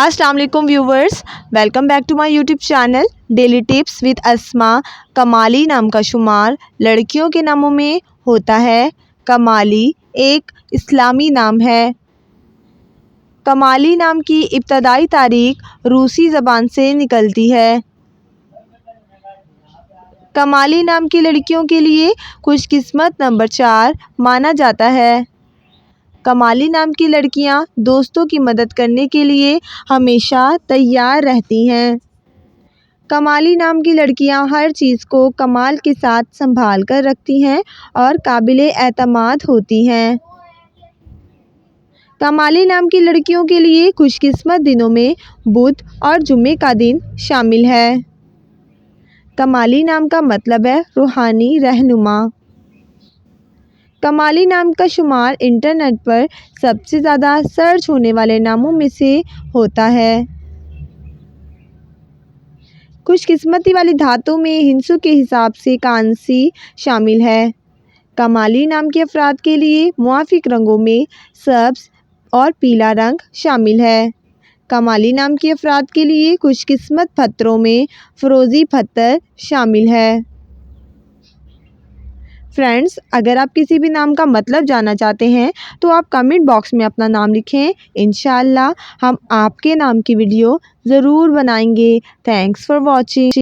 अस्सलाम वालेकुम viewers, welcome back to my YouTube channel daily tips with Asma. कमाली नाम का शुमार लड़कियों के नामों में होता है। कमाली एक इस्लामी नाम है। कमाली नाम की इब्तदाई तारीख रूसी ज़बान से निकलती है। कमाली नाम की लड़कियों के लिए खुशकिस्मत नंबर 4 माना जाता है। कमाली नाम की लड़कियां दोस्तों की मदद करने के लिए हमेशा तैयार रहती हैं। कमाली नाम की लड़कियां हर चीज़ को कमाल के साथ संभाल कर रखती हैं और काबिले एतमाद होती हैं। कमाली नाम की लड़कियों के लिए खुशकिस्मत दिनों में बुध और जुम्मे का दिन शामिल है। कमाली नाम का मतलब है रूहानी रहनुमा। कमाली नाम का शुमार इंटरनेट पर सबसे ज़्यादा सर्च होने वाले नामों में से होता है। खुशकिस्मती वाली धातु में हिंसू के हिसाब से कांसी शामिल है। कमाली नाम के अफराद के लिए मुआफिक रंगों में सब्ज़ और पीला रंग शामिल है। कमाली नाम के अफराद के लिए खुशकिस्मत पत्थरों में फ़िरोज़ी पत्थर शामिल है। फ्रेंड्स, अगर आप किसी भी नाम का मतलब जानना चाहते हैं तो आप कमेंट बॉक्स में अपना नाम लिखें। इंशाअल्लाह हम आपके नाम की वीडियो ज़रूर बनाएंगे। Thanks for watching.